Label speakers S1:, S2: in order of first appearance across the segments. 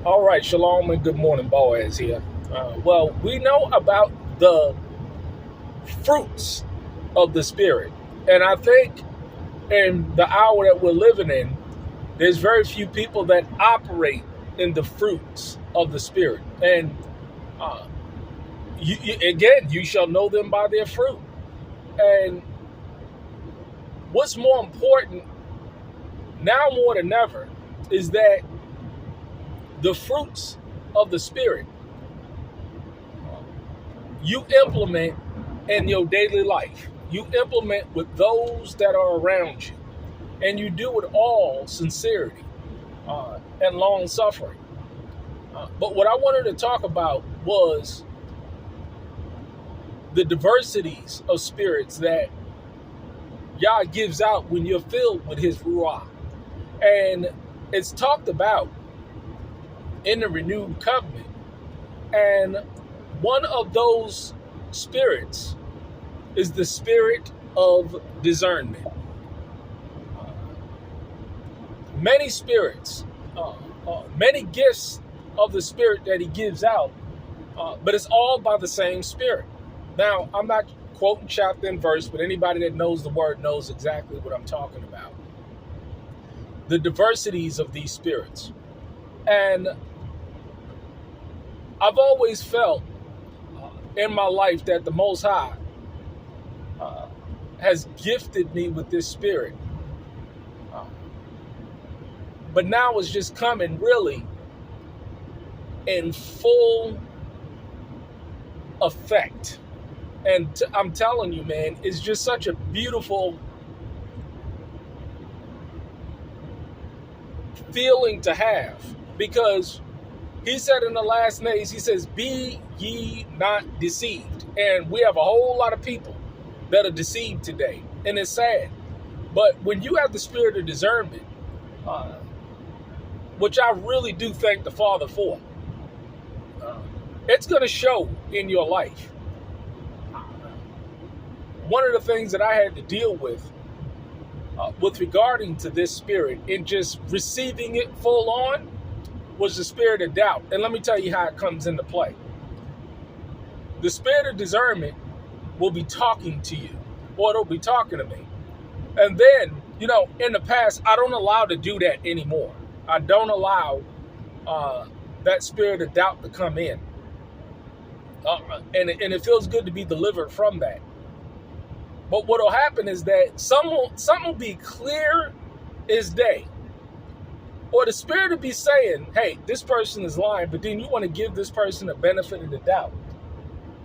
S1: All right, shalom and good morning, Boaz here. Well, we know about the fruits of the Spirit. And I think in the hour that we're living in, there's very few people that operate in the fruits of the Spirit. And uh, again, you shall know them by their fruit. And what's more important now more than ever is that the fruits of the Spirit you implement in your daily life. You implement with those that are around you, and you do it all sincerity and long suffering. But what I wanted to talk about was the diversities of spirits that Yah gives out when you're filled with His Ruah. And it's talked about in the renewed covenant. And one of those spirits is the spirit of discernment. Many spirits, many gifts of the Spirit that He gives out, but it's all by the same Spirit. Now, I'm not quoting chapter and verse, but anybody that knows the word knows exactly what I'm talking about. The diversities of these spirits. And I've always felt in my life that the Most High has gifted me with this spirit. But now it's just coming really in full effect. And I'm telling you, man, it's just such a beautiful feeling to have. Because He said in the last days, He says, be ye not deceived. And we have a whole lot of people that are deceived today. And it's sad. But when you have the spirit of discernment, which I really do thank the Father for, it's going to show in your life. One of the things that I had to deal with regarding to this spirit and just receiving it full on was the spirit of doubt. And let me tell you how it comes into play. The spirit of discernment will be talking to you, or it'll be talking to me. And then, in the past, I don't allow to do that anymore. I don't allow that spirit of doubt to come in. And it feels good to be delivered from that. But what will happen is that something will be clear as day. Or the spirit will be saying, hey, this person is lying, but then you want to give this person a benefit of the doubt.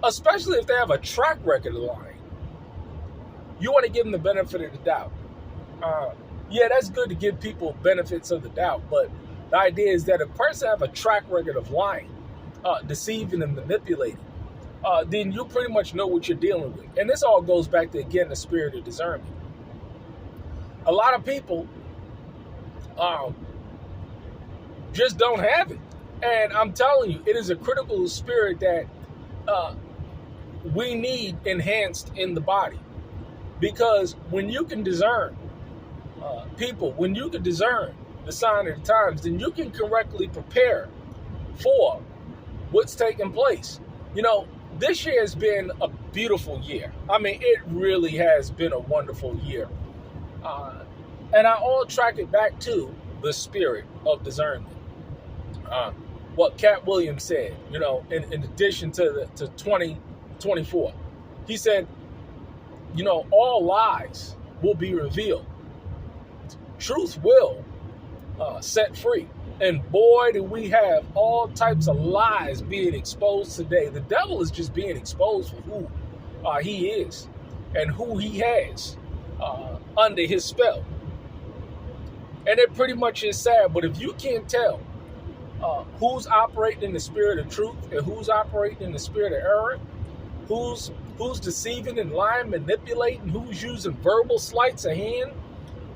S1: Especially if they have a track record of lying. You want to give them the benefit of the doubt. Yeah, that's good to give people benefits of the doubt, but the idea is that if a person have a track record of lying, deceiving and manipulating, then you pretty much know what you're dealing with. And this all goes back to, again, the spirit of discernment. A lot of people just don't have it. And I'm telling you, it is a critical spirit that we need enhanced in the body. Because when you can discern people, when you can discern the sign of the times, then you can correctly prepare for what's taking place. This year has been a beautiful year. I mean, it really has been a wonderful year. And I all track it back to the spirit of discernment. What Cat Williams said, in addition to 2024. He said, all lies will be revealed. Truth will set free. And boy, do we have all types of lies being exposed today. The devil is just being exposed for who he is and who he has under his spell. And it pretty much is sad. But if you can't tell who's operating in the spirit of truth and who's operating in the spirit of error, who's deceiving and lying, manipulating, who's using verbal sleights of hand,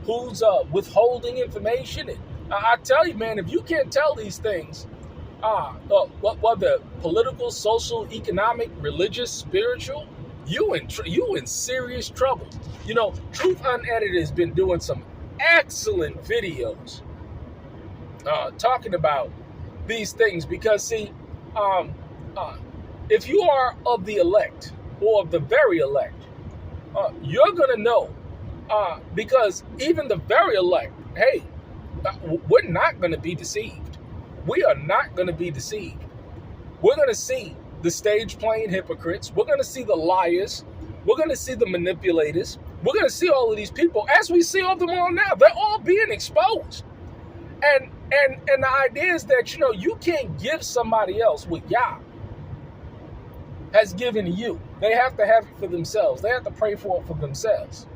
S1: who's withholding information. And I tell you, man, if you can't tell these things, whether political, social, economic, religious, spiritual, you in serious trouble. Truth Unedited has been doing some excellent videos talking about these things, because see, uh, if you are of the elect or of the very elect, you're gonna know, because even the very elect, hey, we're not gonna be deceived. We are not gonna be deceived. We're gonna see the stage playing hypocrites. We're gonna see the liars. We're gonna see the manipulators. We're gonna see all of these people as we see all of them all now. They're all being exposed. And the idea is that, you can't give somebody else what Yah has given to you. They have to have it for themselves. They have to pray for it for themselves.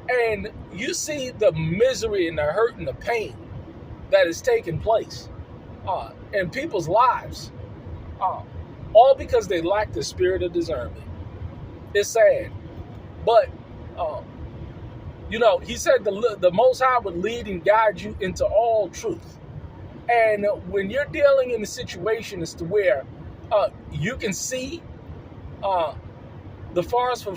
S1: And you see the misery and the hurt and the pain that is taking place in people's lives, all because they lack the spirit of discernment. It's sad. But, he said the Most High would lead and guide you into all truth. And when you're dealing in a situation as to where you can see the forest for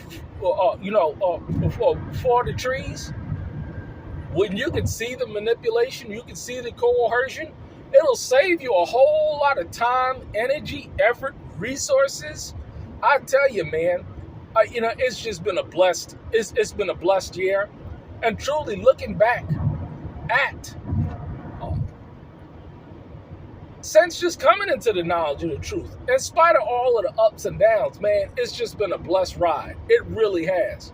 S1: the trees, when you can see the manipulation, you can see the coercion, it'll save you a whole lot of time, energy, effort, resources. I tell you, man, it's just been it's been a blessed year. And truly looking back at since just coming into the knowledge of the truth, in spite of all of the ups and downs, man, it's just been a blessed ride. It really has.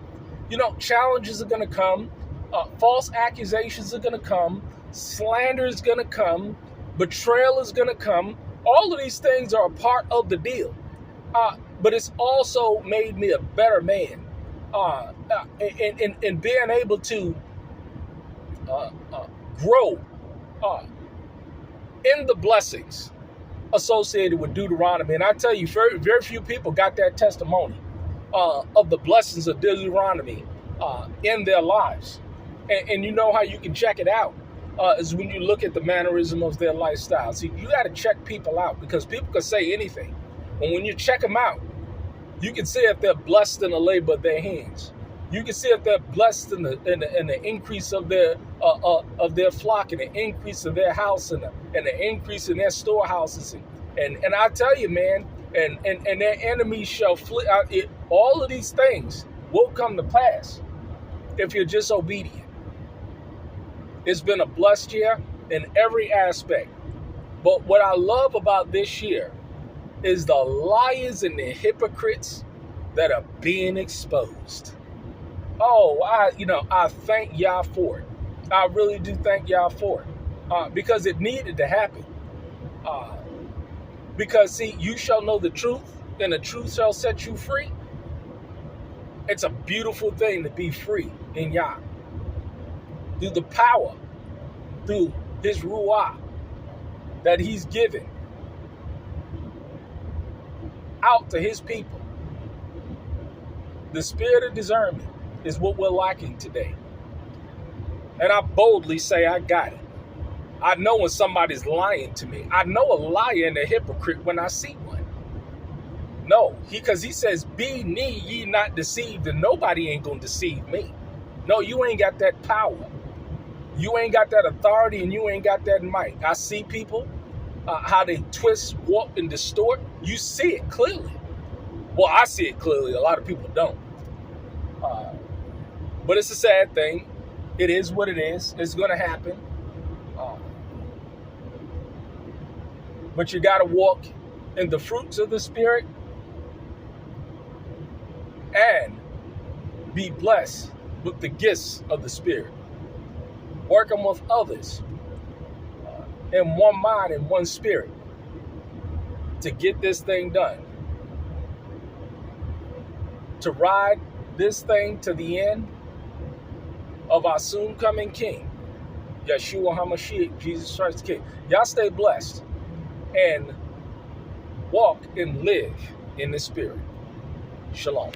S1: Challenges are going to come. False accusations are going to come. Slander is going to come. Betrayal is going to come. All of these things are a part of the deal. But it's also made me a better man in being able to grow in the blessings associated with Deuteronomy. And I tell you, very, very few people got that testimony of the blessings of Deuteronomy in their lives. And you know how you can check it out is when you look at the mannerism of their lifestyle. See, you got to check people out, because people can say anything. And when you check them out, you can see if they're blessed in the labor of their hands. You can see if they're blessed in the increase of their flock, and the increase of their house, and the increase in their storehouses. And I tell you, man, and their enemies shall flee. All of these things will come to pass if you're just obedient. It's been a blessed year in every aspect. But what I love about this year is the liars and the hypocrites that are being exposed. Oh, I thank Yah for it. I really do thank Yah for it, because it needed to happen. Because, see, you shall know the truth, and the truth shall set you free. It's a beautiful thing to be free in Yah. Through the power, through his Ruah that he's given out to his people. The spirit of discernment is what we're lacking today. And I boldly say I got it. I know when somebody's lying to me. I know a liar and a hypocrite when I see one. No, because he says, be ye not deceived, and nobody ain't going to deceive me. No, you ain't got that power. You ain't got that authority, and you ain't got that might. I see people, how they twist, warp, and distort. You see it clearly. Well, I see it clearly. A lot of people don't. But it's a sad thing. It is what it is. It's going to happen. But you got to walk in the fruits of the Spirit and be blessed with the gifts of the Spirit. Working with others in one mind and one spirit to get this thing done. To ride this thing to the end of our soon coming King, Yeshua HaMashiach, Jesus Christ the King. Y'all stay blessed and walk and live in the Spirit. Shalom.